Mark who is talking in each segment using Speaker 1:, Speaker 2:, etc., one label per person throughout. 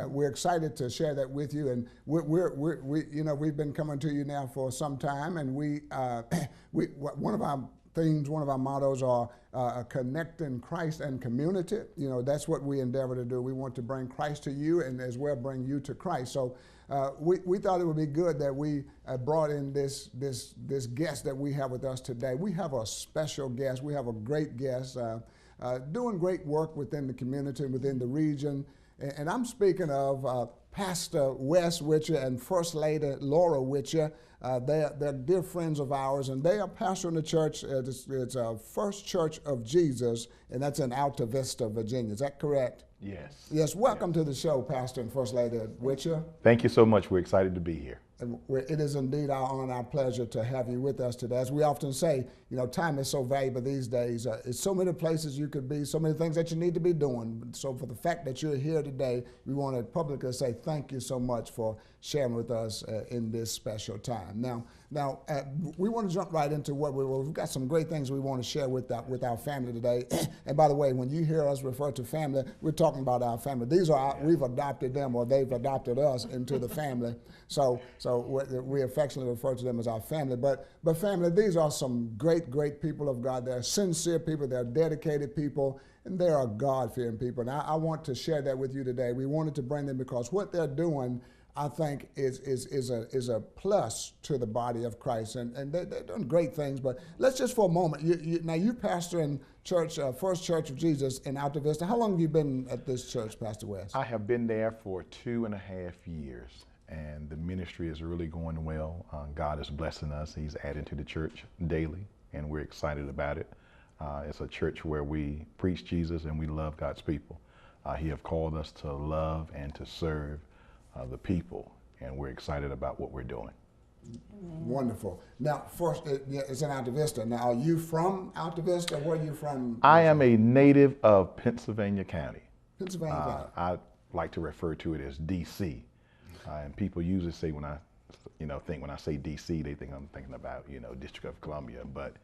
Speaker 1: We're excited to share that with you, and we've been coming to you now for some time, and one of our themes, one of our mottos are connecting Christ and community. That's what we endeavor to do. We want to bring Christ to you and as well bring you to Christ. So we thought it would be good that we brought in this guest that we have with us today. We have a special guest. We have a great guest doing great work within the community, within the region. And I'm speaking of Pastor Wes Witcher and First Lady Laura Witcher. They're dear friends of ours, and they are pastoring the church. It's First Church of Jesus, and that's in Alta Vista, Virginia. Is that correct?
Speaker 2: Yes.
Speaker 1: Yes. Welcome to the show, Pastor and First Lady Witcher.
Speaker 2: Thank you so much. We're excited to be here.
Speaker 1: And it is indeed our honor, our pleasure to have you with us today. As we often say, time is so valuable these days. It's so many places you could be, so many things that you need to be doing. So for the fact that you're here today, we want to publicly say thank you so much for sharing with us in this special time. Now, we want to jump right into we've got some great things we want to share with our family today. And by the way, when you hear us refer to family, we're talking about our family. We've adopted them, or they've adopted us into the family. So we affectionately refer to them as our family. But family, these are some great people of God. They're sincere people. They're dedicated people. And they are God-fearing people. And I want to share that with you today. We wanted to bring them because what they're doing, I think, is a plus to the body of Christ. And they're doing great things. But let's just for a moment. You pastor in church, First Church of Jesus in Alta Vista. How long have you been at this church, Pastor West?
Speaker 2: I have been there for 2.5 years. And the ministry is really going well. God is blessing us. He's adding to the church daily, and we're excited about it. It's a church where we preach Jesus and we love God's people. He has called us to love and to serve the people, and we're excited about what we're doing.
Speaker 1: Wonderful. Now, first, it's in Alta Vista. Now, are you from Alta Vista? Where are you from?
Speaker 2: I am a native of Pennsylvania County.
Speaker 1: Pennsylvania County.
Speaker 2: I like to refer to it as D.C. And people usually say when I say D.C., they think I'm thinking about, District of Columbia, but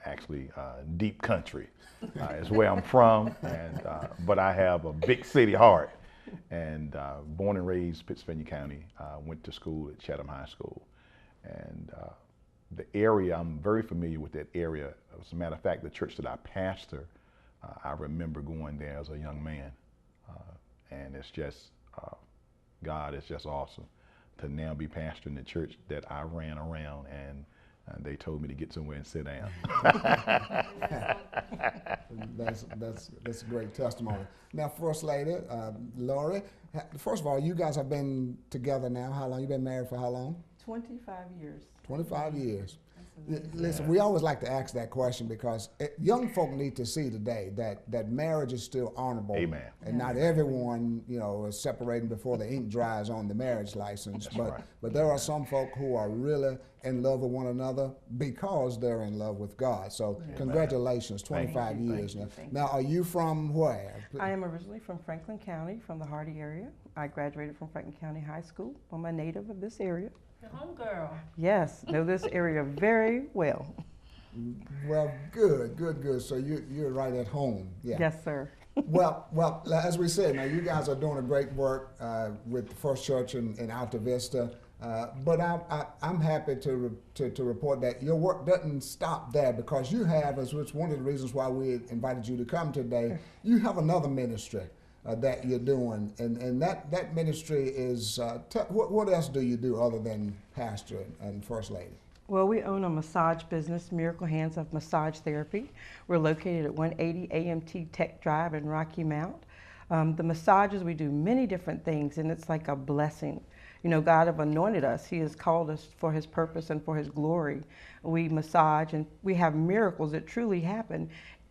Speaker 2: actually deep country is where I'm from. And but I have a big city heart. And born and raised Pennsylvania County, went to school at Chatham High School. And the area, I'm very familiar with that area. As a matter of fact, the church that I pastor, I remember going there as a young man. And it's just, God is just awesome to now be pastoring the church that I ran around, and they told me to get somewhere and sit down.
Speaker 1: That's a great testimony. Now, First Lady, Lori, first of all, you guys have been together now. How long? You've been married for how long?
Speaker 3: 25 years.
Speaker 1: 25 years. Listen, we always like to ask that question because young folk need to see today that marriage is still honorable.
Speaker 2: Amen.
Speaker 1: And not everyone, is separating before the ink dries on the marriage license. But there are some folk who are really in love with one another because they're in love with God. So congratulations, 25 years now. Now, are you from where?
Speaker 3: I am originally from Franklin County, from the Hardy area. I graduated from Franklin County High School. I'm a native of this area.
Speaker 4: Your homegirl.
Speaker 3: Yes, know this area very well.
Speaker 1: Well, good. So you're right at home. Yeah.
Speaker 3: Yes, sir.
Speaker 1: Well, as we said, now you guys are doing a great work with First Church in Alta Vista. But I'm happy to report that your work doesn't stop there, because you have, as which one of the reasons why we invited you to come today, you have another ministry that you're doing, and that ministry is, what else do you do other than pastor and First Lady?
Speaker 3: Well, we own a massage business, Miracle Hands of Massage Therapy. We're located at 180 AMT Tech Drive in Rocky Mount. The massages, we do many different things, and it's like a blessing. God have anointed us. He has called us for His purpose and for His glory. We massage, and we have miracles that truly happen.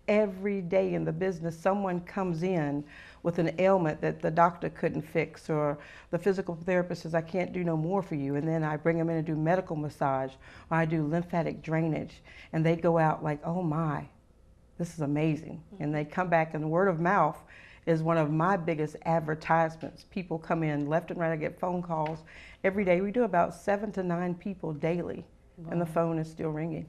Speaker 3: Every day in the business, someone comes in with an ailment that the doctor couldn't fix, or the physical therapist says, I can't do no more for you. And then I bring them in and do medical massage, or I do lymphatic drainage. And they go out like, oh my, this is amazing. And they come back, and word of mouth is one of my biggest advertisements. People come in left and right. I get phone calls every day. We do about 7 to 9 people daily, and the phone is still ringing.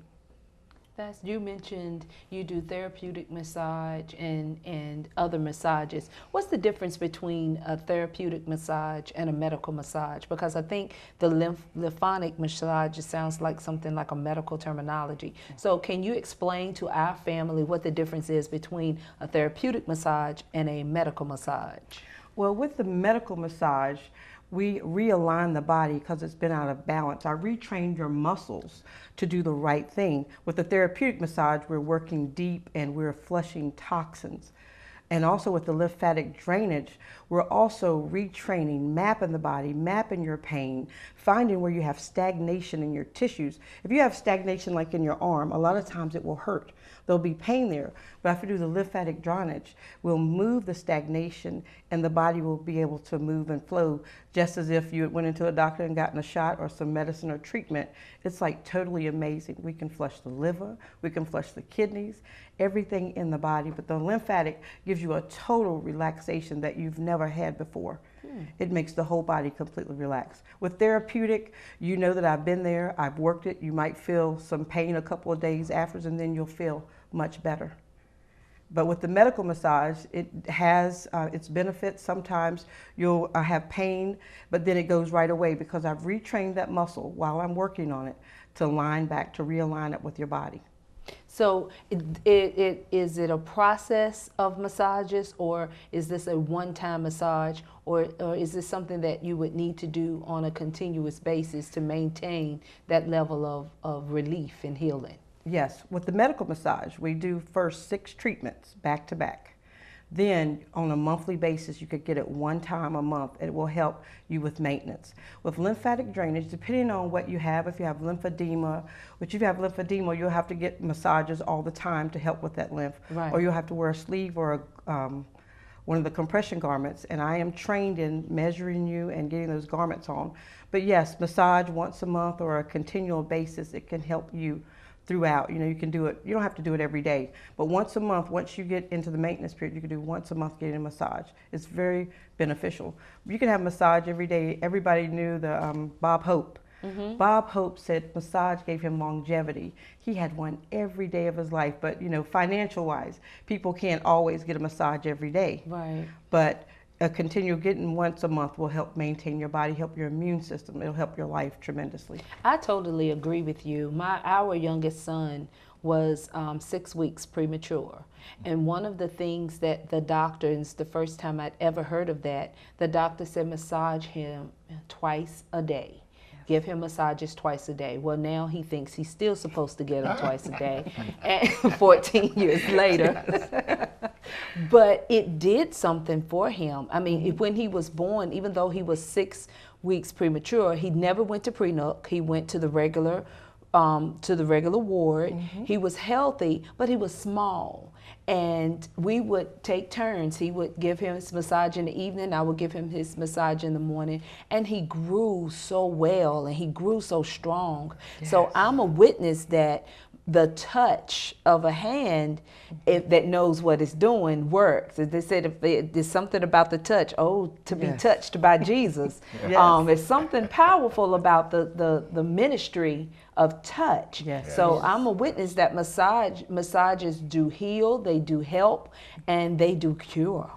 Speaker 4: You mentioned you do therapeutic massage and other massages. What's the difference between a therapeutic massage and a medical massage? Because I think the lymphonic massage sounds like something like a medical terminology. So can you explain to our family what the difference is between a therapeutic massage and a medical massage?
Speaker 3: Well, with the medical massage, we realign the body because it's been out of balance. I retrained your muscles to do the right thing. With the therapeutic massage, we're working deep and we're flushing toxins. And also with the lymphatic drainage, we're also retraining, mapping the body, mapping your pain, finding where you have stagnation in your tissues. If you have stagnation like in your arm, a lot of times it will hurt. There'll be pain there. But after we do the lymphatic drainage, we'll move the stagnation and the body will be able to move and flow just as if you went into a doctor and gotten a shot or some medicine or treatment. It's like totally amazing. We can flush the liver, we can flush the kidneys, everything in the body. But the lymphatic gives you a total relaxation that you've never had before. It makes the whole body completely relaxed. With therapeutic, you know that I've been there, I've worked it. You might feel some pain a couple of days after, and then you'll feel much better. But with the medical massage, it has its benefits. Sometimes you'll have pain, but then it goes right away because I've retrained that muscle while I'm working on it to line back, to realign it with your body.
Speaker 4: So is it a process of massages, or is this a one-time massage, or is this something that you would need to do on a continuous basis to maintain that level of relief and healing?
Speaker 3: Yes, with the medical massage, we do first 6 treatments back to back. Then on a monthly basis, you could get it one time a month. It will help you with maintenance. With lymphatic drainage, depending on what you have, if you have lymphedema, you'll have to get massages all the time to help with that lymph.
Speaker 4: Right.
Speaker 3: Or you'll have to wear a sleeve or one of the compression garments. And I am trained in measuring you and getting those garments on. But yes, massage once a month or a continual basis, it can help you throughout. You know, you can do it, you don't have to do it every day, but once a month, once you get into the maintenance period, you can do once a month getting a massage. It's very beneficial. You can have massage every day. Everybody knew the Bob Hope. Bob Hope said massage gave him longevity. He had one every day of his life, but you know, financial wise, people can't always get a massage every day.
Speaker 4: Right.
Speaker 3: But continue getting once a month will help maintain your body, help your immune system. It'll help your life tremendously.
Speaker 4: I totally agree with you. Our youngest son was 6 weeks premature. And one of the things that the doctor, and it's the first time I'd ever heard of that, the doctor said massage him twice a day. Give him massages twice a day. Well, now he thinks he's still supposed to get them twice a day, and 14 years later. But it did something for him. I mean, when he was born, even though he was 6 weeks premature, he never went to prenup. He went to the regular ward. He was healthy, but he was small. And we would take turns. He would give him his massage in the evening. I would give him his massage in the morning. And he grew so well and he grew so strong. Yes. So I'm a witness that the touch of a hand that knows what it's doing works. They said if there's something about the touch, to be touched by Jesus. Yes. There's something powerful about the ministry of touch. Yes. So I'm a witness that massages do heal, they do help, and they do cure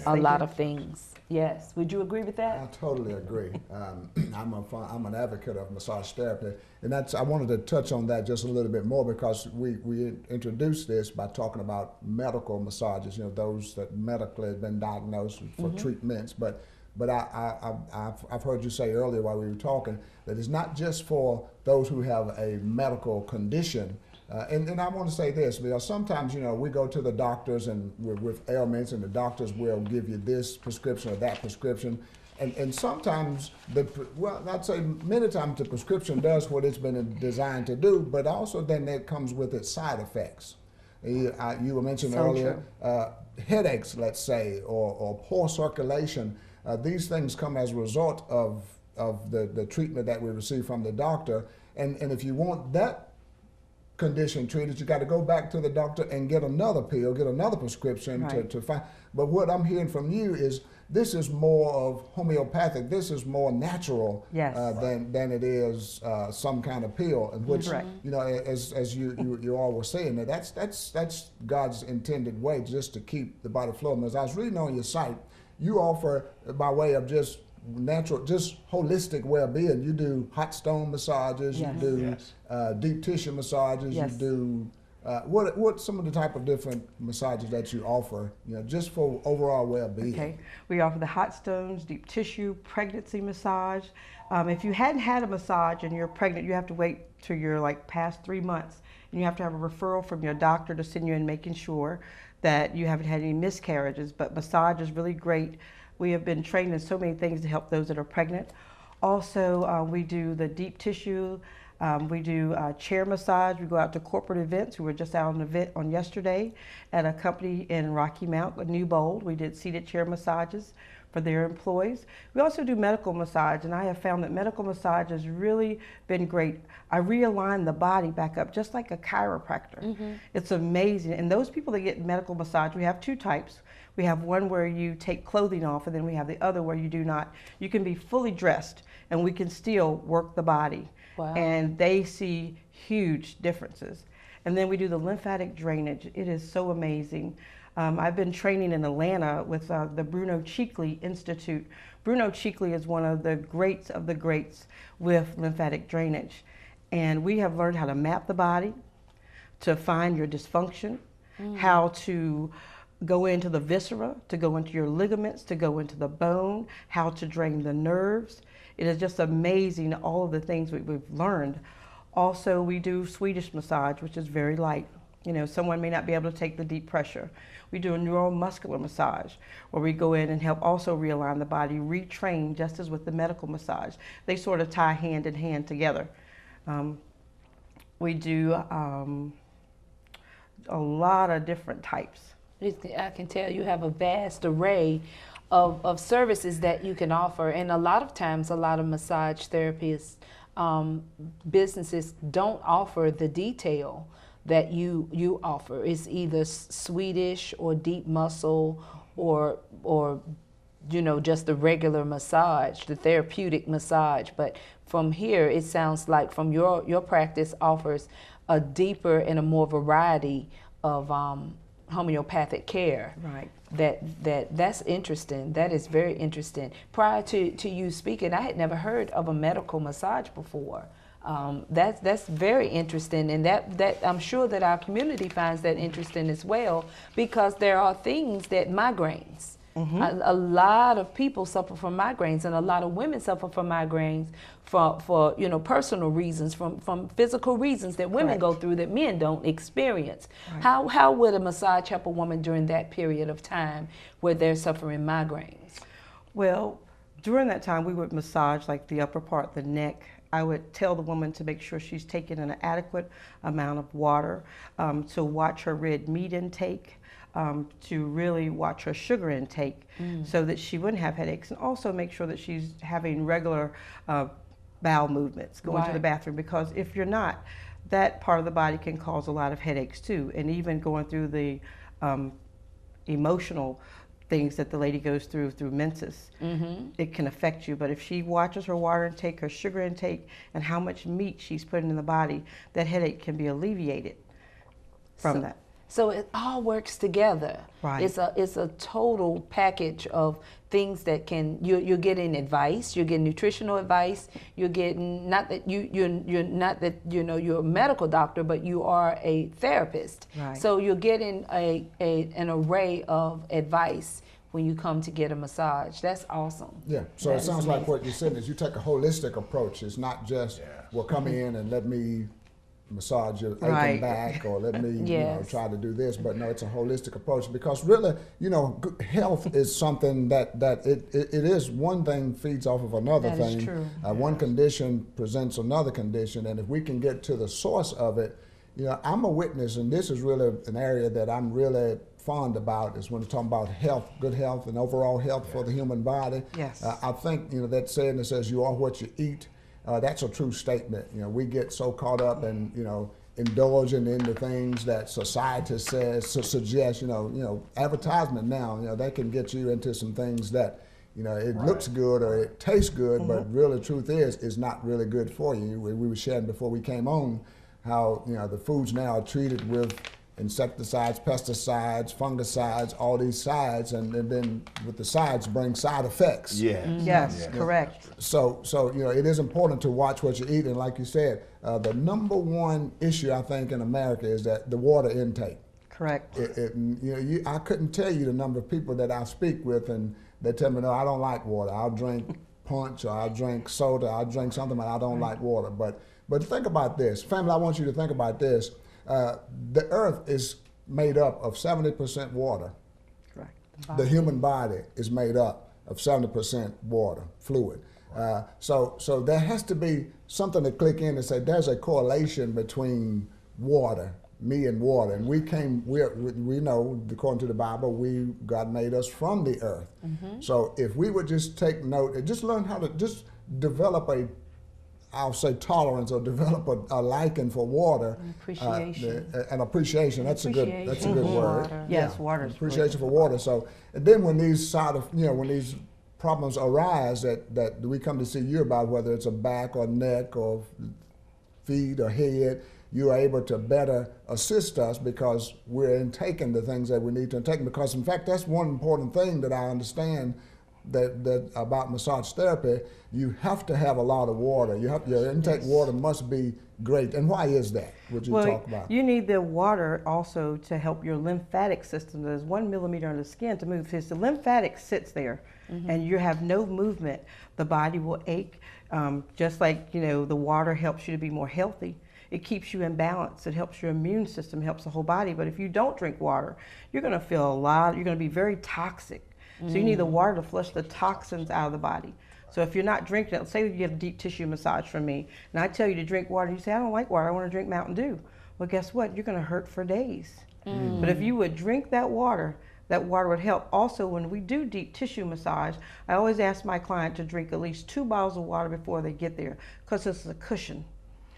Speaker 4: a lot of things. Yes. Would you agree with that?
Speaker 1: I totally agree. I'm an advocate of massage therapy, and I wanted to touch on that just a little bit more because we introduced this by talking about medical massages. You know, those that medically have been diagnosed for treatments, but I've heard you say earlier while we were talking that it's not just for those who have a medical condition. And I want to say this, because sometimes, you know, we go to the doctors and with ailments, and the doctors will give you this prescription or that prescription. And sometimes, I'd say many times the prescription does what it's been designed to do, but also then it comes with its side effects. You were mentioning earlier, headaches, let's say, or poor circulation. These things come as a result of the treatment that we receive from the doctor. And if you want that condition treated, you got to go back to the doctor and get another pill, get another prescription to find. But what I'm hearing from you is this is more of homeopathic. This is more natural
Speaker 3: Yes.
Speaker 1: than it is some kind of pill. In which,
Speaker 3: Correct.
Speaker 1: you know, as you all were saying, that's God's intended way just to keep the body flowing. As I was reading on your site, you offer by way of just natural, just holistic well-being. You do hot stone massages.
Speaker 3: Yes.
Speaker 1: You do
Speaker 2: Yes.
Speaker 1: deep tissue massages.
Speaker 3: Yes.
Speaker 1: You do. What some of the type of different massages that you offer, you know, just for overall well-being?
Speaker 3: Okay, we offer the hot stones, deep tissue, pregnancy massage. If you hadn't had a massage and you're pregnant, you have to wait till you're like past 3 months, and you have to have a referral from your doctor to send you in, making sure that you haven't had any miscarriages. But massage is really great. We have been trained in so many things to help those that are pregnant. Also, we do the deep tissue. We do chair massage. We go out to corporate events. We were just out on an event on yesterday at a company in Rocky Mount, New Bold. We did seated chair massages for their employees. We also do medical massage, and I have found that medical massage has really been great. I realign the body back up just like a chiropractor. It's amazing. And those people that get medical massage, we have two types. We have one where you take clothing off, and then we have the other where you do not. You can be fully dressed, and we can still work the body.
Speaker 4: Wow.
Speaker 3: And they see huge differences. And then we do the lymphatic drainage. It is so amazing. I've been training in Atlanta with the Bruno Cheekley Institute. Bruno Cheekley is one of the greats with lymphatic drainage. And we have learned how to map the body, to find your dysfunction, how to go into the viscera, to go into your ligaments, to go into the bone, how to drain the nerves. It is just amazing, all of the things we've learned. Also, we do Swedish massage, which is very light. You know, someone may not be able to take the deep pressure. We do a neuromuscular massage, where we go in and help also realign the body, retrain, just as with the medical massage. They sort of tie hand in hand together. We do a lot of different types.
Speaker 4: I can tell you have a vast array of services that you can offer, and a lot of times a lot of massage therapists businesses don't offer the detail that you offer. It's either Swedish or deep muscle or you know, just the regular massage, the therapeutic massage. But from here, it sounds like from your practice offers a deeper and a more variety of homeopathic care.
Speaker 3: Right.
Speaker 4: That's interesting. That is very interesting. Prior to you speaking, I had never heard of a medical massage before. That's very interesting, and that I'm sure that our community finds that interesting as well, because there are things that migraines. A lot of people suffer from migraines, and a lot of women suffer from migraines for you know, personal reasons, from physical reasons that women
Speaker 3: Correct.
Speaker 4: go through that men don't experience.
Speaker 3: Right.
Speaker 4: How would a massage help a woman during that period of time where they're suffering migraines?
Speaker 3: Well, during that time, we would massage like the upper part, the neck. I would tell the woman to make sure she's taking an adequate amount of water, to watch her red meat intake, to really watch her sugar intake so that she wouldn't have headaches, and also make sure that she's having regular bowel movements, going to the
Speaker 4: Right.
Speaker 3: bathroom, because if you're not, that part of the body can cause a lot of headaches too, and even going through the emotional things that the lady goes through menses, it can affect you. But if she watches her water intake, her sugar intake, and how much meat she's putting in the body, that headache can be alleviated from that.
Speaker 4: So it all works together.
Speaker 3: Right.
Speaker 4: It's a total package of things that can you're getting advice, you're getting nutritional advice, you're getting not that you're not that you know you're a medical doctor, but you are a therapist.
Speaker 3: Right.
Speaker 4: So you're getting an array of advice when you come to get a massage. That's awesome.
Speaker 1: Yeah, so
Speaker 4: That
Speaker 1: it
Speaker 4: is
Speaker 1: sounds like
Speaker 4: amazing.
Speaker 1: what you're saying is you take a holistic approach. It's not just, well, come in and let me massage your aching
Speaker 3: Right.
Speaker 1: back, or let me
Speaker 4: Yes.
Speaker 1: try to do this. But no, it's a holistic approach, because really, good health is something that it is one thing feeds off of another
Speaker 3: That is
Speaker 1: thing.
Speaker 3: true.
Speaker 1: One condition presents another condition, and if we can get to the source of it, I'm a witness, and this is really an area that I'm really fond about, is when we're talking about health, good health, and overall health for the human body.
Speaker 3: Yes.
Speaker 1: I think that saying that says you are what you eat. That's a true statement. We get so caught up in indulging in the things that society says suggests. Advertisement now, they can get you into some things that, it looks good or it tastes good, but really the truth is not really good for you. We were sharing before we came on how, the foods now are treated with insecticides, pesticides, fungicides, all these sides, and then with the sides bring side effects.
Speaker 3: Yes, correct.
Speaker 1: So it is important to watch what you eat, and like you said, the number one issue I think in America is that the water intake.
Speaker 3: Correct.
Speaker 1: I couldn't tell you the number of people that I speak with, and they tell me, no, I don't like water. I'll drink punch, or I'll drink soda, I'll drink something, but I don't like water. But think about this, family. I want you to think about this. The earth is made up of 70% water.
Speaker 3: Correct.
Speaker 1: The human body is made up of 70% water, fluid. So there has to be something to click in and say there's a correlation between water, me and water. And we know, according to the Bible, God made us from the earth. So if we would just take note and just learn how to just develop I'll say tolerance, or develop a liking for water.
Speaker 4: Appreciation.
Speaker 1: An appreciation. That's a good word.
Speaker 4: Water.
Speaker 3: Yes, water.
Speaker 1: Appreciation for water. So, and then when these when these problems arise that we come to see you about, whether it's a back or neck or feet or head, you are able to better assist us because we're intaking the things that we need to intake. Because in fact, that's one important thing that I understand that about massage therapy. You have to have a lot of water. Your intake water must be great. And why is that? Would you talk about?
Speaker 3: You need the water also to help your lymphatic system. There's 1 millimeter on the skin to move. Because the lymphatic sits there, and you have no movement. The body will ache. Just like the water helps you to be more healthy. It keeps you in balance. It helps your immune system, helps the whole body. But if you don't drink water, you're going to feel you're going to be very toxic. So you need the water to flush the toxins out of the body. So if you're not drinking it, say you get a deep tissue massage from me, and I tell you to drink water, you say, I don't like water, I want to drink Mountain Dew. Well, guess what? You're going to hurt for days. But if you would drink that water would help. Also, when we do deep tissue massage, I always ask my client to drink at least 2 bottles of water before they get there, because it's a cushion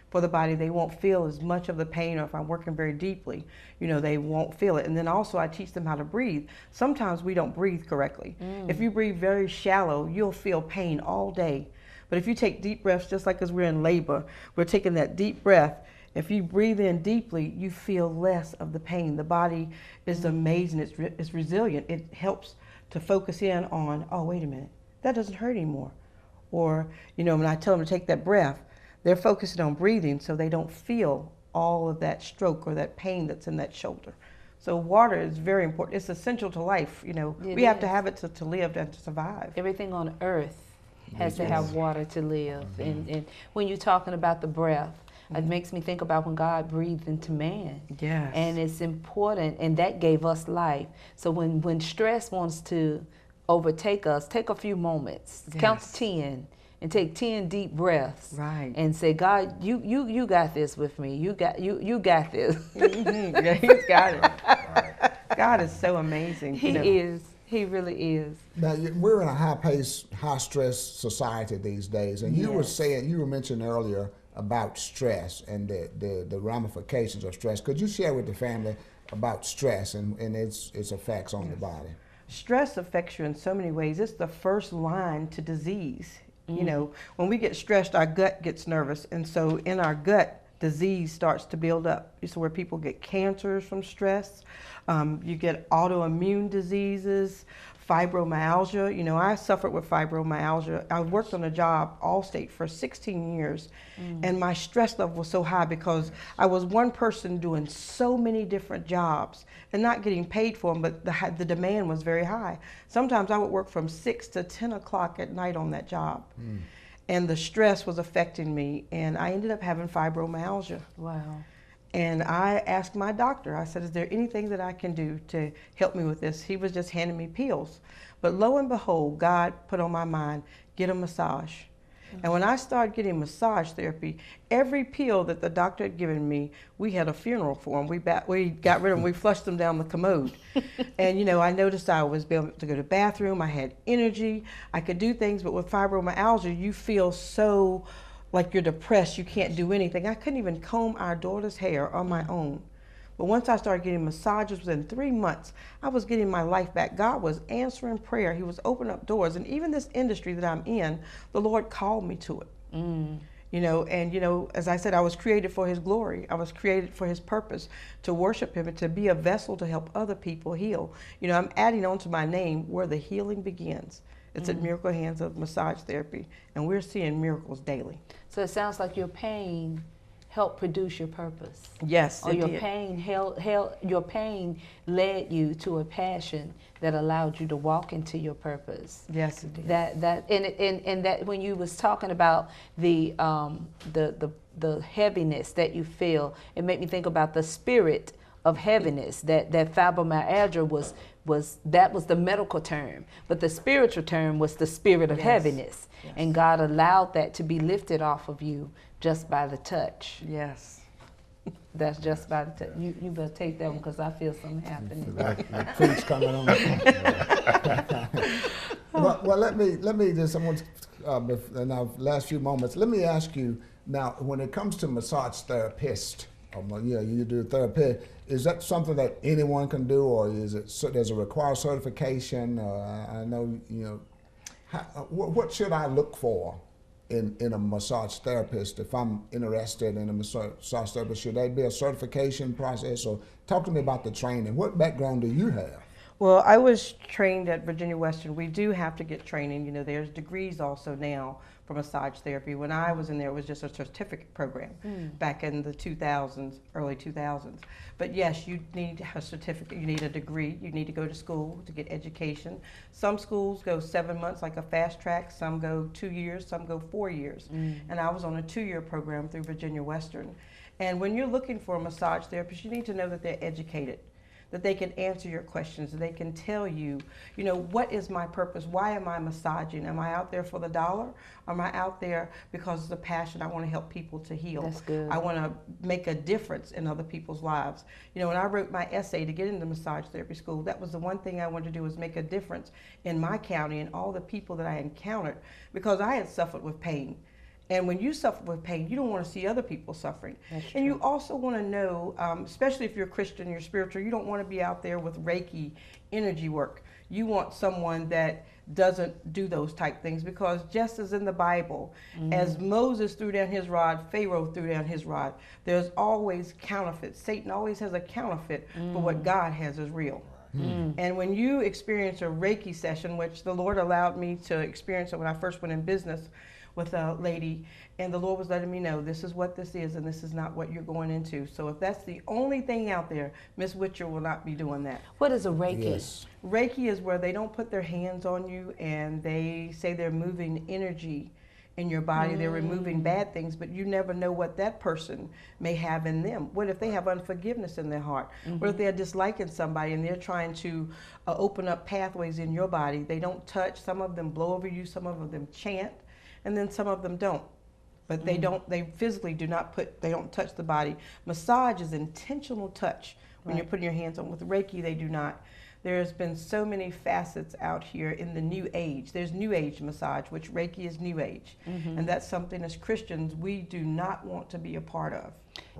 Speaker 3: for the body. They won't feel as much of the pain, or if I'm working very deeply, they won't feel it. And then also I teach them how to breathe. Sometimes we don't breathe correctly. If you breathe very shallow, you'll feel pain all day. But if you take deep breaths, just like as we're in labor, we're taking that deep breath. If you breathe in deeply, you feel less of the pain. The body is amazing. It's resilient. It helps to focus in on, oh, wait a minute, that doesn't hurt anymore. Or, when I tell them to take that breath, they're focusing on breathing so they don't feel all of that stroke or that pain that's in that shoulder. So water is very important. It's essential to life. We have to have it to live and to survive.
Speaker 4: Everything on earth has to have water to live. And when you're talking about the breath, it makes me think about when God breathed into man.
Speaker 3: Yes.
Speaker 4: And it's important, and that gave us life. So when stress wants to overtake us, take a few moments, count to 10. And take 10 deep breaths,
Speaker 3: right?
Speaker 4: And say, God, you got this with me. You got this.
Speaker 3: Yeah, He's got it. Right. God is so amazing.
Speaker 4: He is. He really is.
Speaker 1: Now we're in a high-paced, high-stress society these days, and you were mentioning earlier about stress and the ramifications of stress. Could you share with the family about stress and its effects on the body?
Speaker 3: Stress affects you in so many ways. It's the first line to disease. When we get stressed, our gut gets nervous. And so in our gut, disease starts to build up. It's where people get cancers from stress. You get autoimmune diseases, fibromyalgia. I suffered with fibromyalgia. I worked on a job, Allstate, for 16 years. And my stress level was so high because I was one person doing so many different jobs and not getting paid for them, but the demand was very high. Sometimes I would work from 6 to 10 o'clock at night on that job. And the stress was affecting me, and I ended up having fibromyalgia.
Speaker 4: Wow.
Speaker 3: And I asked my doctor, I said, is there anything that I can do to help me with this? He was just handing me pills. But lo and behold, God put on my mind, get a massage. And when I started getting massage therapy, every pill that the doctor had given me, we had a funeral for them. We got rid of them. We flushed them down the commode. And, I noticed I was able to go to the bathroom. I had energy. I could do things. But with fibromyalgia, you feel so like you're depressed, you can't do anything. I couldn't even comb our daughter's hair on my own. But once I started getting massages, within 3 months, I was getting my life back. God was answering prayer. He was opening up doors. And even this industry that I'm in, the Lord called me to it. You know, and you know, as I said, I was created for His glory. I was created for His purpose, to worship Him and to be a vessel to help other people heal. You know, I'm adding on to my name where the healing begins. It's at Miracle Hands of Massage Therapy, and we're seeing miracles daily.
Speaker 4: So it sounds like your pain helped produce your purpose.
Speaker 3: Yes,
Speaker 4: Or
Speaker 3: it
Speaker 4: your
Speaker 3: did.
Speaker 4: pain your pain led you to a passion that allowed you to walk into your purpose.
Speaker 3: Yes, it did.
Speaker 4: And that when you was talking about the heaviness that you feel, it made me think about the spirit of heaviness. That fibromyalgia was the medical term, but the spiritual term was the spirit of
Speaker 3: Yes.
Speaker 4: heaviness.
Speaker 3: Yes.
Speaker 4: And God allowed that to be lifted off of you just by the touch.
Speaker 3: Yes.
Speaker 4: That's just by the touch. You better take that one, because I feel something happening.
Speaker 1: The preach coming on. well, let me just, in our last few moments, let me ask you now, when it comes to massage therapist, you do therapy, is that something that anyone can do, or is it, there's a required certification? I know, you know, what should I look for in a massage therapist if I'm interested in a massage therapist? Should there be a certification process, or talk to me about the training? What background do you have?
Speaker 3: Well, I was trained at Virginia Western. We do have to get training. You know, there's degrees also now for massage therapy. When I was in there, it was just a certificate program back in the 2000s, early 2000s. But yes, you need a certificate. You need a degree. You need to go to school to get education. Some schools go 7 months, like a fast track. Some go 2 years. Some go 4 years. And I was on a 2-year program through Virginia Western. And when you're looking for a massage therapist, you need to know that they're educated, that they can answer your questions, that they can tell you, you know, what is my purpose? Why am I massaging? Am I out there for the dollar? Am I out there because it's a passion? I want to help people to heal.
Speaker 4: That's good.
Speaker 3: I want to make a difference in other people's lives. You know, when I wrote my essay to get into massage therapy school, that was the one thing I wanted to do, was make a difference in my county and all the people that I encountered, because I had suffered with pain. And when you suffer with pain, you don't want to see other people suffering.
Speaker 4: That's
Speaker 3: and you
Speaker 4: true.
Speaker 3: also want to know, especially if you're a Christian, you're spiritual, you don't want to be out there with Reiki energy work. You want someone that doesn't do those type things, because just as in the Bible, as Moses threw down his rod, Pharaoh threw down his rod, there's always counterfeits. Satan always has a counterfeit, but what God has is real. And when you experience a Reiki session, which the Lord allowed me to experience it when I first went in business with a lady, and the Lord was letting me know, this is what this is, and this is not what you're going into. So if that's the only thing out there, Miss Witcher will not be doing that.
Speaker 4: What is a Reiki?
Speaker 1: Yes.
Speaker 3: Reiki is where they don't put their hands on you, and they say they're moving energy in your body. They're removing bad things, but you never know what that person may have in them. What if they have unforgiveness in their heart? What if they're disliking somebody and they're trying to open up pathways in your body? They don't touch. Some of them blow over you. Some of them chant. And then some of them don't. But they physically do not they don't touch the body. Massage is intentional touch when you're putting your hands on. With Reiki, they do not. There's been so many facets out here in the new age. There's new age massage, which Reiki is new age. And that's something as Christians we do not want to be a part of.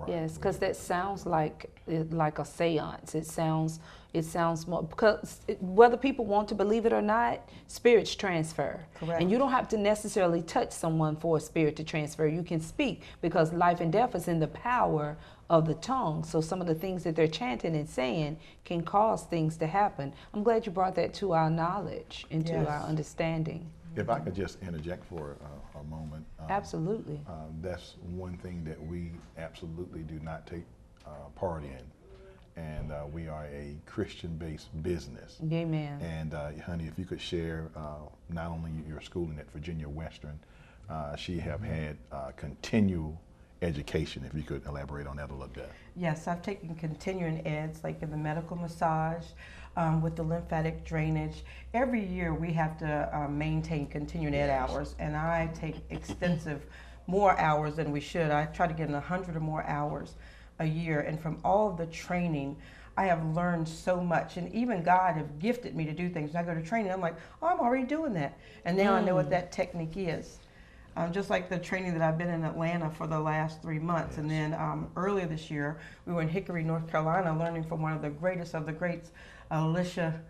Speaker 4: Yes, because that sounds like a seance. It sounds more, because whether people want to believe it or not, spirits transfer.
Speaker 3: Correct.
Speaker 4: And you don't have to necessarily touch someone for a spirit to transfer. You can speak, because life and death is in the power of the tongue. So some of the things that they're chanting and saying can cause things to happen. I'm glad you brought that to our knowledge and to
Speaker 3: Yes.
Speaker 4: our understanding.
Speaker 2: If I could just interject for a moment.
Speaker 4: Absolutely.
Speaker 2: That's one thing that we absolutely do not take part in. And we are a Christian-based business.
Speaker 4: Amen.
Speaker 2: And honey, if you could share not only your schooling at Virginia Western, she have had continual education. If you could elaborate on that a little bit.
Speaker 3: Yes, I've taken continuing eds, like in the medical massage, with the lymphatic drainage. Every year we have to maintain continuing ed hours, and I take extensive more hours than we should. I try to get in 100 or more hours a year, and from all of the training, I have learned so much, and even God have gifted me to do things. When I go to training, I'm like, oh, I'm already doing that, and now I know what that technique is. Just like the training that I've been in Atlanta for the last 3 months. And then earlier this year, we were in Hickory, North Carolina, learning from one of the greatest of the greats, Alicia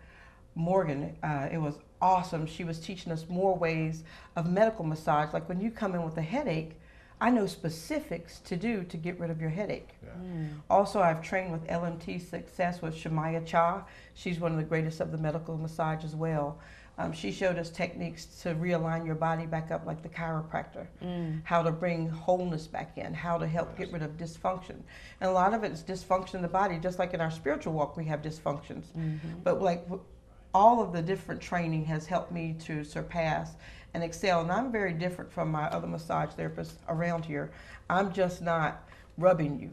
Speaker 3: Morgan. It was awesome. She was teaching us more ways of medical massage. Like when you come in with a headache, I know specifics to do to get rid of your headache.
Speaker 2: Yeah.
Speaker 3: Also, I've trained with LMT Success with Shamaya Cha. She's one of the greatest of the medical massage as well. She showed us techniques to realign your body back up like the chiropractor, how to bring wholeness back in, how to help get rid of dysfunction. And a lot of it is dysfunction in the body, just like in our spiritual walk we have dysfunctions. But like all of the different training has helped me to surpass and excel. And I'm very different from my other massage therapists around here. I'm just not rubbing you.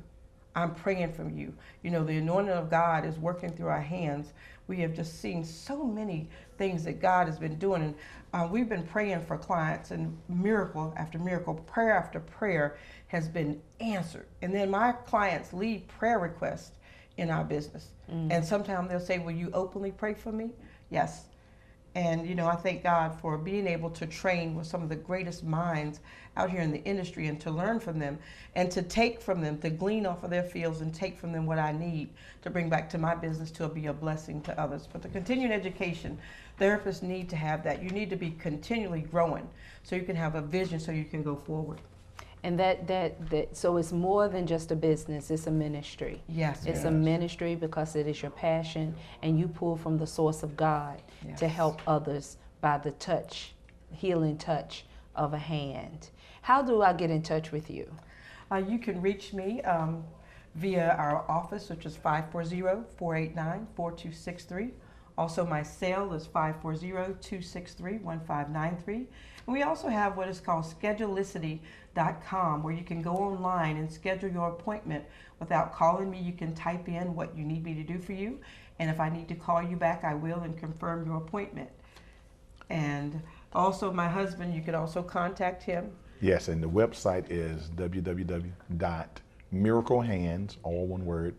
Speaker 3: I'm praying from you. You know, the anointing of God is working through our hands. We have just seen so many things that God has been doing. And we've been praying for clients, and miracle after miracle, prayer after prayer has been answered. And then my clients leave prayer requests in our business. And sometimes they'll say, will you openly pray for me? Yes. And, you know, I thank God for being able to train with some of the greatest minds out here in the industry and to learn from them and to take from them, to glean off of their fields and take from them what I need to bring back to my business to be a blessing to others. But the continuing education, therapists need to have that. You need to be continually growing so you can have a vision so you can go forward.
Speaker 4: And so it's more than just a business, it's a ministry.
Speaker 3: Yes.
Speaker 4: It's a ministry because it is your passion and you pull from the source of God to help others by the touch, healing touch of a hand. How do I get in touch with you?
Speaker 3: You can reach me via our office, which is 540-489-4263. Also, my cell is 540-263-1593. And we also have what is called Schedulicity.com, where you can go online and schedule your appointment without calling me. You can type in what you need me to do for you. And if I need to call you back, I will and confirm your appointment. And also my husband, you can also contact him.
Speaker 2: Yes, and the website is www.miraclehands, all one word,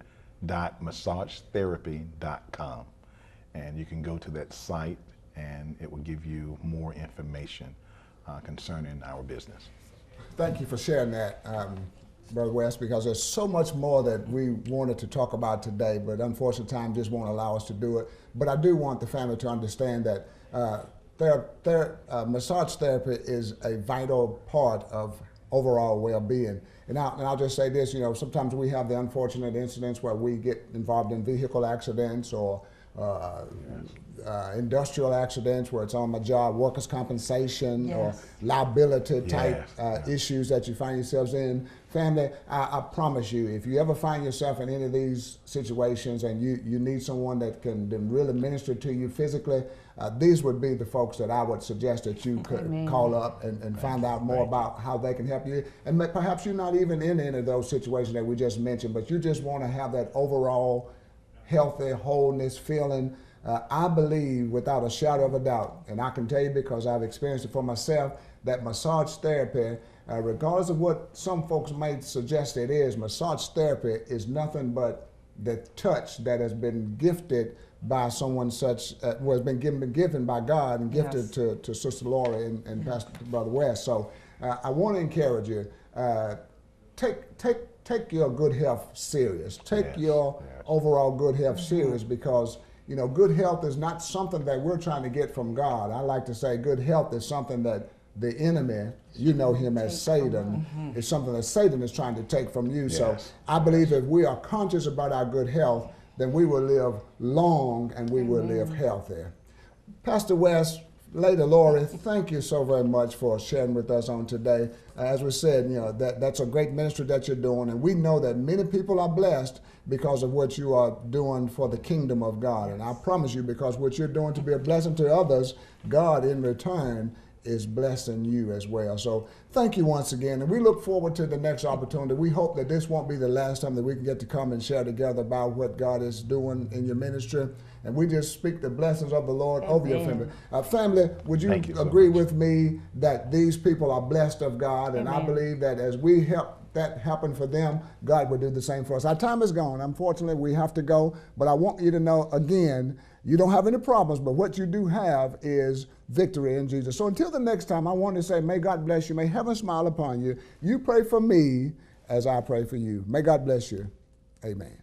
Speaker 2: .massagetherapy.com. And you can go to that site and it will give you more information concerning our business.
Speaker 1: Thank you for sharing that, Brother West, because there's so much more that we wanted to talk about today, but unfortunately time just won't allow us to do it. But I do want the family to understand that massage therapy is a vital part of overall well-being. And I'll just say this, you know, sometimes we have the unfortunate incidents where we get involved in vehicle accidents or industrial accidents where it's on my job, workers' compensation or liability type issues that you find yourselves in. Family, I promise you, if you ever find yourself in any of these situations and you need someone that can really minister to you physically, these would be the folks that I would suggest that you could call up and find out more about how they can help you. And perhaps you're not even in any of those situations that we just mentioned, but you just want to have that overall healthy wholeness feeling. I believe without a shadow of a doubt, and I can tell you because I've experienced it for myself, that massage therapy, regardless of what some folks might suggest it is, massage therapy is nothing but the touch that has been gifted by someone such, has been given by God and gifted to Sister Laura and Pastor Brother West. So I want to encourage you, take your good health serious. Take your overall good health serious, because you know, good health is not something that we're trying to get from God. I like to say good health is something that the enemy, you know him as Satan, is something that Satan is trying to take from you. So I believe if we are conscious about our good health, then we will live long and we will live healthy. Pastor West, Lady Lori, thank you so very much for sharing with us on today. As we said, you know, that's a great ministry that you're doing, and we know that many people are blessed because of what you are doing for the kingdom of God. And I promise you, because what you're doing to be a blessing to others, God in return is blessing you as well. So thank you once again, and we look forward to the next opportunity. We hope that this won't be the last time that we can get to come and share together about what God is doing in your ministry. And we just speak the blessings of the Lord over your family. Family, would you agree with me that these people are blessed of God? And I believe that as we help that happened for them, God will do the same for us. Our time is gone. Unfortunately, we have to go. But I want you to know, again, you don't have any problems, but what you do have is victory in Jesus. So until the next time, I want to say, may God bless you. May heaven smile upon you. You pray for me as I pray for you. May God bless you. Amen.